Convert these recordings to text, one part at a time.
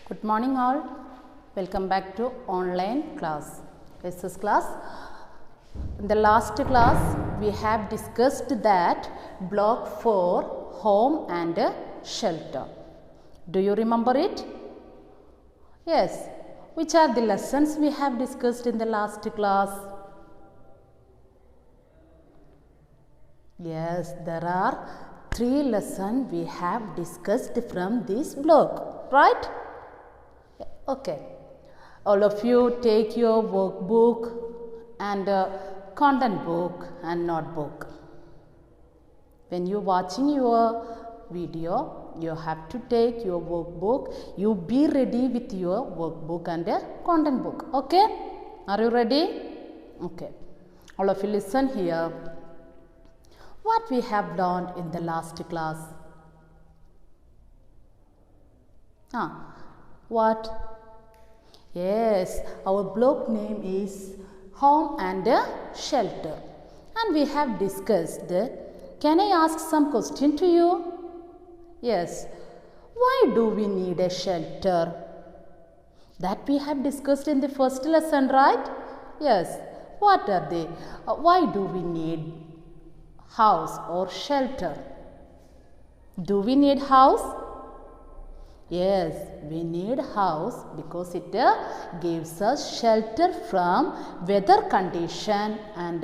Good morning all. Welcome back to online class. SS class. In the last class we have discussed that block 4 home and shelter. Do you remember it? Yes. Which are the lessons we have discussed in the last class? Yes, there are 3 lessons we have discussed from this block, right? Okay. All of you take your workbook and content book and notebook. When you are watching your video, you have to take your workbook. You be ready with your workbook and content book. Okay? Are you ready? Okay. All of you listen here. What we have learned in the last class? What? Yes, our block name is home and shelter. And we have discussed, can I ask some question to you? Yes. Why do we need a shelter? That we have discussed in the first lesson, right? Yes. What are they? Why do we need house or shelter? Do we need house? Yes, we need house because it gives us shelter from weather condition and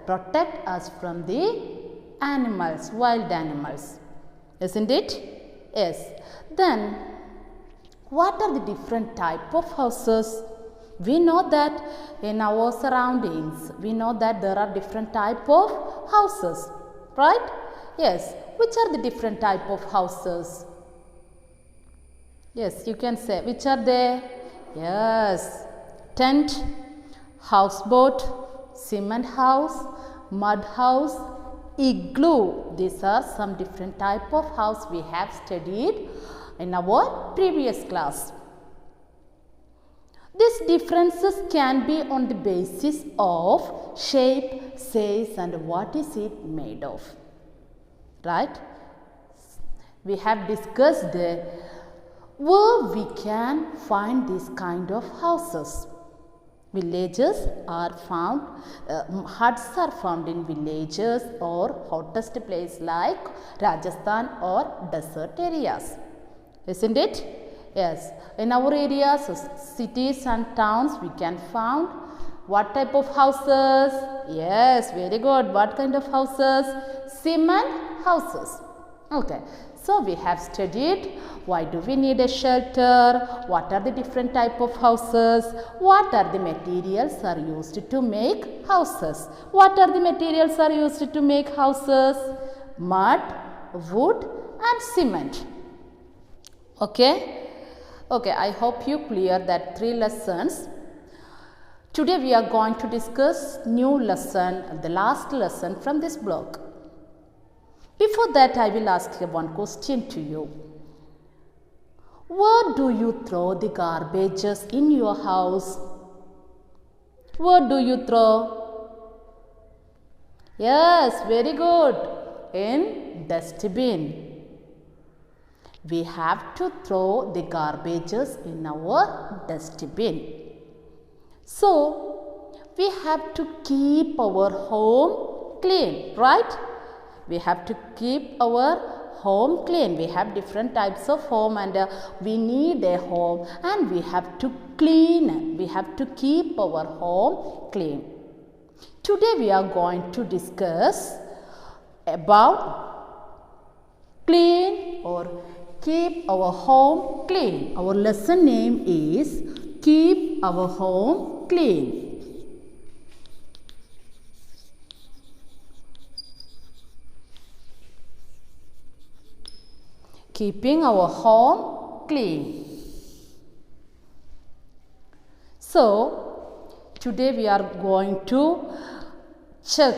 protect us from the animals, wild animals. Isn't it? Yes. Then, what are the different type of houses? We know that in our surroundings, we know that there are different type of houses, right? Yes. Which are the different type of houses? Yes, you can say. Which are they? Yes. Tent, houseboat, cement house, mud house, igloo. These are some different type of house we have studied in our previous class. These differences can be on the basis of shape, size and what is it made of. Right? We have discussed where we can find this kind of houses. Villages are found, huts are found in villages or hottest place like Rajasthan or desert areas. Isn't it? Yes. In our areas, cities and towns, we can find what type of houses? Yes, very good. What kind of houses? Cement houses. Okay. So, we have studied why do we need a shelter, what are the different type of houses, what are the materials are used to make houses. What are the materials are used to make houses? Mud, wood and cement. Okay? Okay, I hope you clear that 3 lessons. Today we are going to discuss new lesson, the last lesson from this block. Before that, I will ask one question to you. Where do you throw the garbages in your house? Where do you throw? Yes, very good. In dustbin. We have to throw the garbages in our dustbin. So, we have to keep our home clean, right? We have to keep our home clean. We have different types of home and we need a home and we have to clean. We have to keep our home clean. Today we are going to discuss about clean or keep our home clean. Our lesson name is Keep Our Home Clean. Keeping our home clean. So, today we are going to check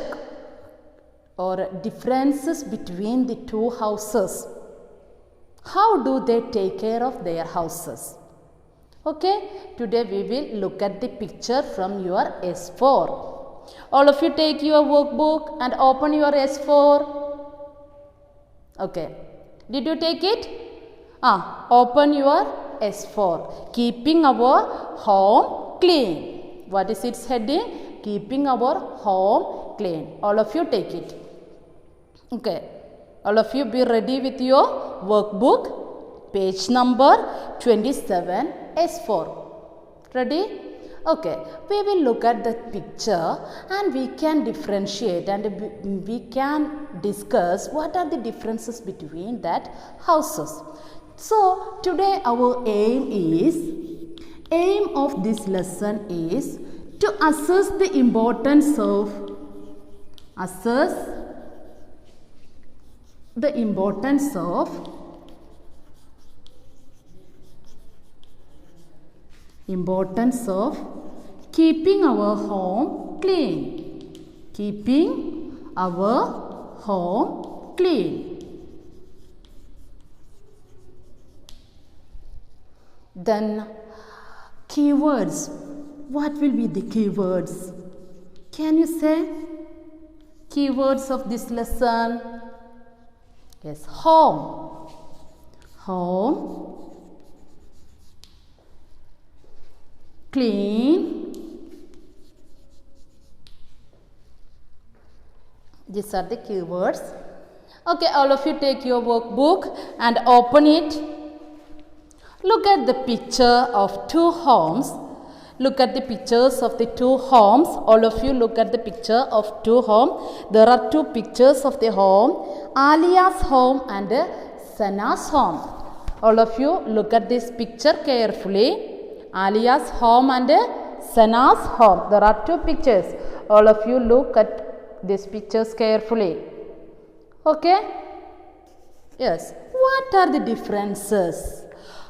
or differences between the 2 houses. How do they take care of their houses? Okay, today we will look at the picture from your S4. All of you take your workbook and open your S4. Okay. Did you take it? Open your S4. Keeping our home clean. What is its heading? Keeping our home clean. All of you take it. Okay. All of you be ready with your workbook. Page number 27 S4. Ready? Okay, we will look at the picture and we can differentiate and we can discuss what are the differences between that houses. So, today our aim of this lesson is to assess the importance of keeping our home clean. Keeping our home clean. Then keywords. What will be the keywords? Can you say keywords of this lesson? Yes, home. Home. Clean. These are the keywords. Okay, all of you take your workbook and open it. Look at the picture of two homes. Look at the pictures of the two homes. All of you look at the picture of two homes. There are two pictures of the home. Alia's home and Sana's home. All of you look at this picture carefully. Alia's home and Sana's home. There are two pictures. All of you look at these pictures carefully. Okay? Yes. What are the differences?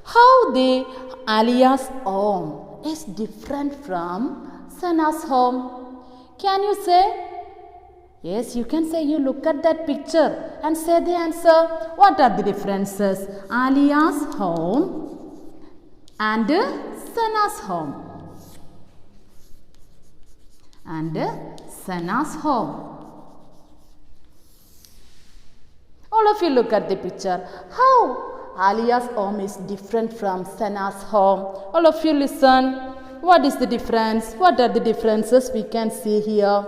How the Alia's home is different from Sana's home? Can you say? Yes, you can say. You look at that picture and say the answer. What are the differences? Alia's home and Sana's home. And Sana's home. All of you look at the picture. How Alia's home is different from Sana's home? All of you listen. What is the difference? What are the differences we can see here?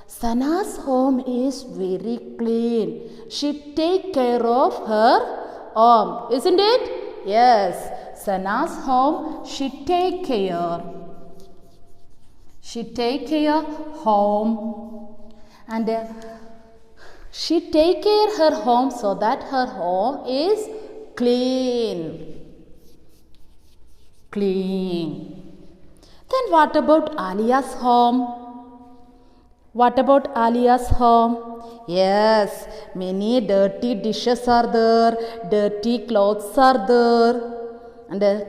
Sana's home is very clean. She take care of her home, isn't it? Yes. Sana's home, she take care. She take care home. And she take care her home so that her home is clean. Clean. Then what about Alia's home? What about Alia's home? Yes, many dirty dishes are there, dirty clothes are there, and the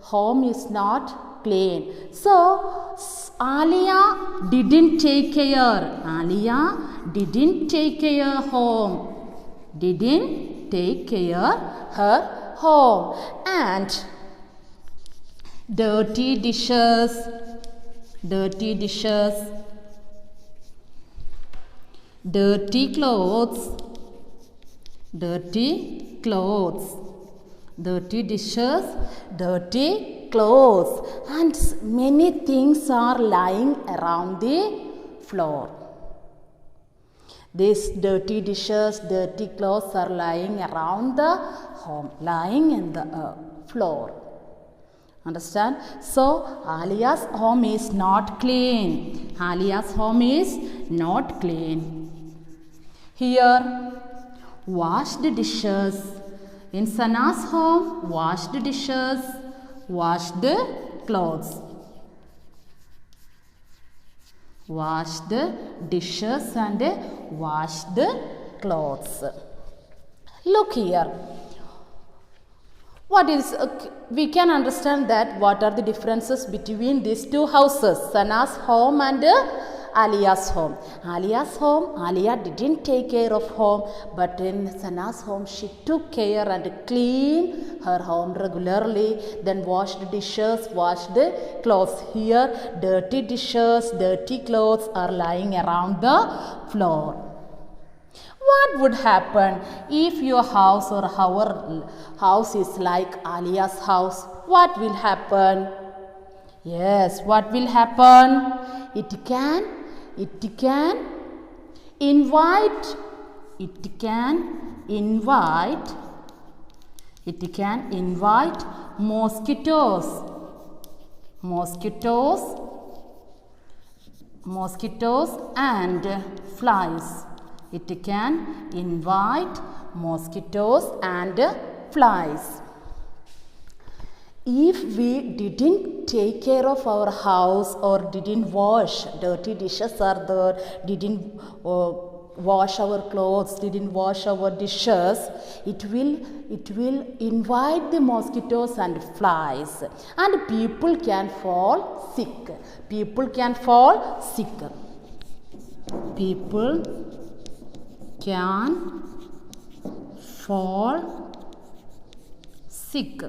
home is not clean. So, Alia didn't take care. Alia didn't take care home. Didn't take care her home. And dirty dishes, dirty clothes, dirty dishes, dirty clothes, and many things are lying around the floor. These dirty dishes, dirty clothes are lying around the home, lying in the floor. Understand? So, Alia's home is not clean. Alia's home is not clean. Here, washed dishes. In Sana's home, washed dishes, washed clothes. Washed dishes and washed clothes. Look here. What is, we can understand that what are the differences between these two houses, Sana's home and Alia's home. Alia's home, Alia didn't take care of home, but in Sana's home, she took care and cleaned her home regularly, then washed dishes, washed clothes. Here, dirty dishes, dirty clothes are lying around the floor. What would happen if your house or our house is like Alia's house? What will happen? Yes, what will happen? It can invite mosquitoes and flies. It can invite mosquitoes and flies. If we didn't take care of our house or didn't wash, dirty dishes are there, didn't wash our clothes, didn't wash our dishes, it will invite the mosquitoes and flies, and people can fall sick. People can fall sick. People can fall sick.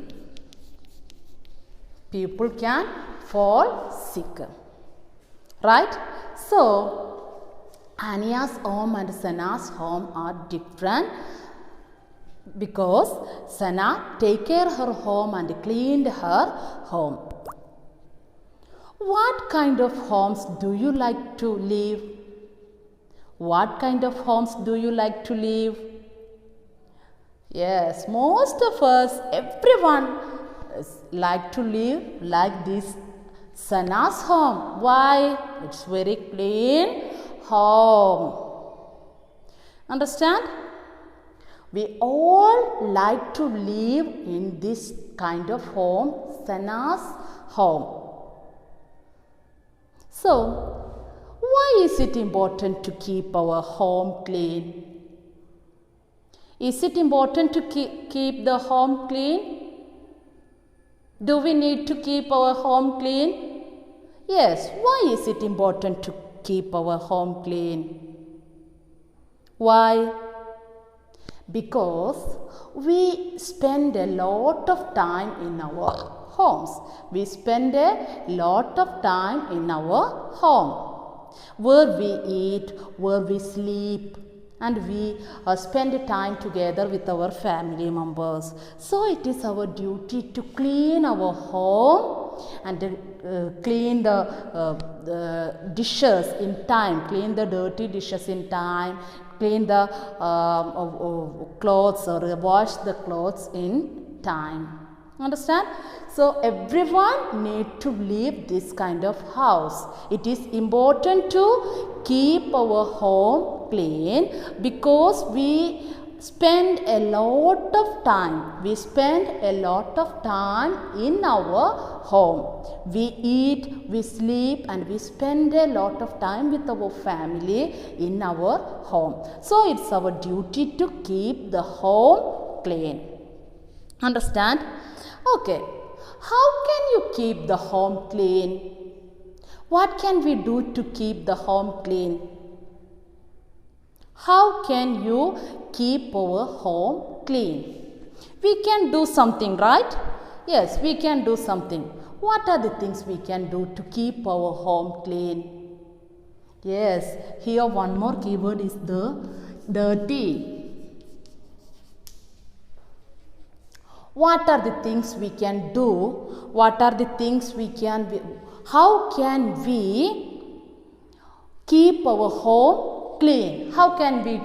People can fall sick. Right? So, Ania's home and Sana's home are different because Sana take care of her home and cleaned her home. What kind of homes do you like to live? What kind of homes do you like to live? Yes, most of us, everyone like to live like this Sana's home. Why? It's very clean home. Understand? We all like to live in this kind of home, Sana's home. So, why is it important to keep our home clean? Is it important to keep the home clean? Do we need to keep our home clean? Yes. Why is it important to keep our home clean? Why? Because we spend a lot of time in our homes. We spend a lot of time in our home, where we eat, where we sleep, and we spend time together with our family members. So it is our duty to clean our home and clean the dishes in time, clean the dirty dishes in time, clean the clothes or wash the clothes in time. Understand? So everyone need to live this kind of house. It is important to keep our home clean because we spend a lot of time. We spend a lot of time in our home. We eat, we sleep, and we spend a lot of time with our family in our home. So it's our duty to keep the home clean. Understand? Okay. How can you keep the home clean? What can we do to keep the home clean? How can you keep our home clean? We can do something, right? Yes, we can do something. What are the things we can do to keep our home clean? Yes, here one more keyword is the dirty. What are the things we can do? What are the things we can be? How can we keep our home clean? How can we?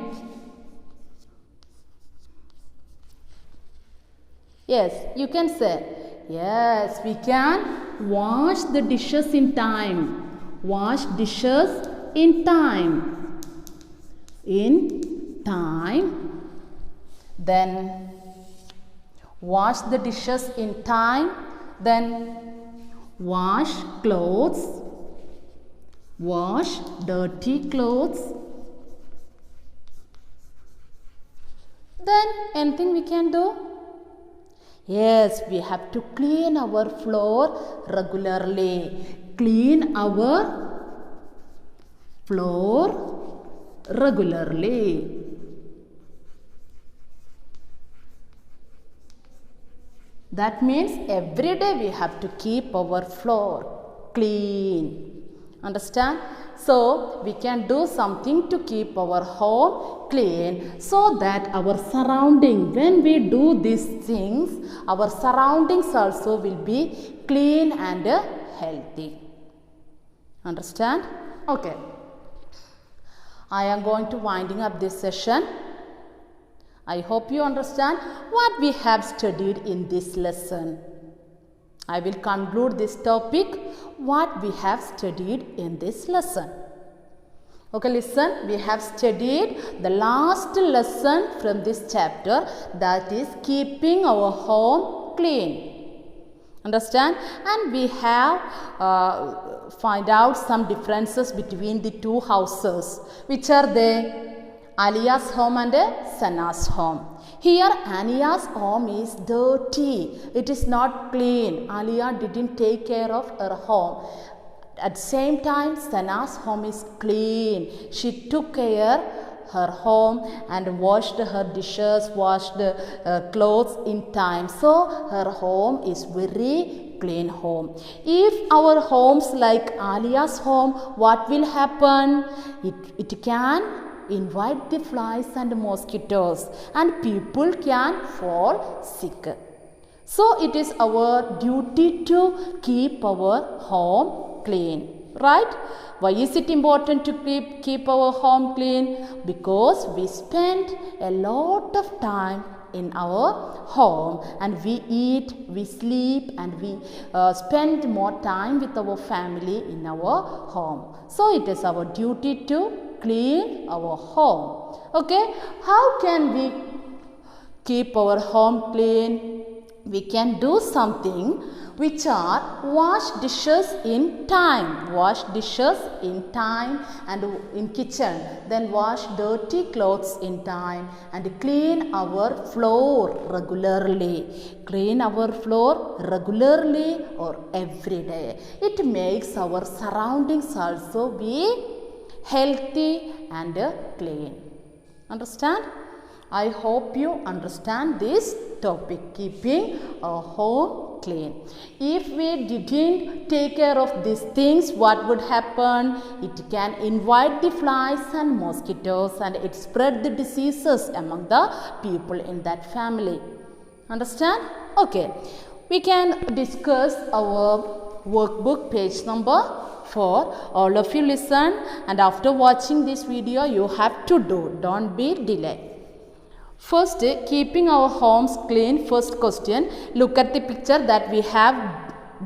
Yes, you can say. Yes, we can wash the dishes in time. Wash dishes in time. In time. Then wash the dishes in time, then wash clothes, wash dirty clothes. Then anything we can do? Yes, we have to clean our floor regularly. Clean our floor regularly. That means every day we have to keep our floor clean. Understand? So we can do something to keep our home clean, so that our surrounding, when we do these things, our surroundings also will be clean and healthy. Understand? Okay. I am going to winding up this session. I hope you understand what we have studied in this lesson. I will conclude this topic, what we have studied in this lesson. Okay, listen, we have studied the last lesson from this chapter, that is keeping our home clean. Understand? And we have find out some differences between the two houses. Which are they? Alia's home and Sana's home. Here Ania's home is dirty. It is not clean. Alia didn't take care of her home. At the same time, Sana's home is clean. She took care her home and washed her dishes, washed clothes in time. So her home is very clean home. If our homes like Alia's home, what will happen? It can invite the flies and mosquitoes, and people can fall sick. So it is our duty to keep our home clean, right? Why is it important to keep our home clean? Because we spend a lot of time in our home, and we eat, we sleep, and we spend more time with our family in our home. So it is our duty to clean our home. Okay, how can we keep our home clean? We can do something which are wash dishes in time. Wash dishes in time and in kitchen. Then wash dirty clothes in time and clean our floor regularly. Clean our floor regularly or every day. It makes our surroundings also be healthy and clean. Understand? I hope you understand this topic, keeping our home clean. If we didn't take care of these things, what would happen? It can invite the flies and mosquitoes, and it spread the diseases among the people in that family. Understand? Okay. We can discuss our workbook page number 4. All of you listen, and after watching this video you have to do. Don't be delayed. First, keeping our homes clean. First question, look at the picture that we have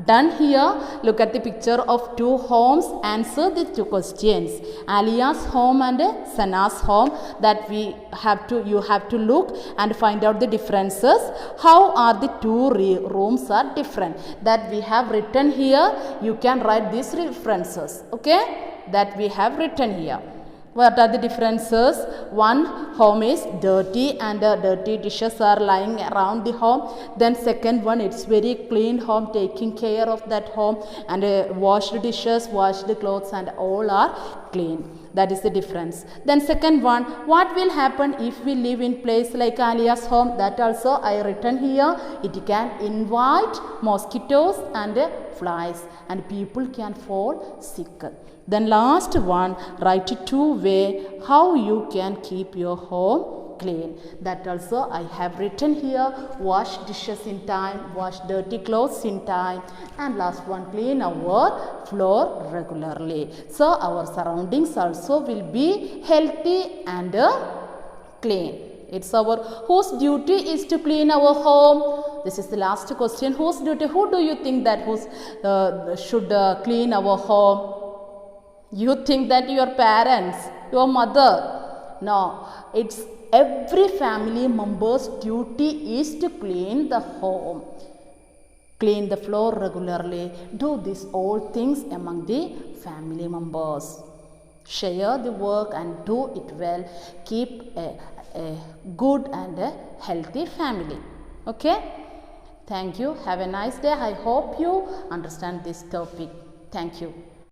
done here. Look at the picture of two homes. Answer the two questions. Alia's home and Sana's home. That you have to look and find out the differences. How are the two rooms are different? That we have written here. You can write these references. Okay? That we have written here. What are the differences? One home is dirty and dirty dishes are lying around the home. Then second one, it's very clean home, taking care of that home, and washed dishes, washed clothes, and all are clean. That is the difference. Then second one, what will happen if we live in place like Alia's home? That also I written here. It can invite mosquitoes and flies, and people can fall sick. Then last one, write 2 ways how you can keep your home clean. That also I have written here. Wash dishes in time, wash dirty clothes in time, and last one, clean our floor regularly. So our surroundings also will be healthy and clean. It's our, whose duty is to clean our home? This is the last question. Whose duty? Who do you think that should clean our home? You think that your parents, your mother? No, it's every family member's duty is to clean the home. Clean the floor regularly. Do these all things among the family members. Share the work and do it well. Keep a good and a healthy family. Okay? Thank you. Have a nice day. I hope you understand this topic. Thank you.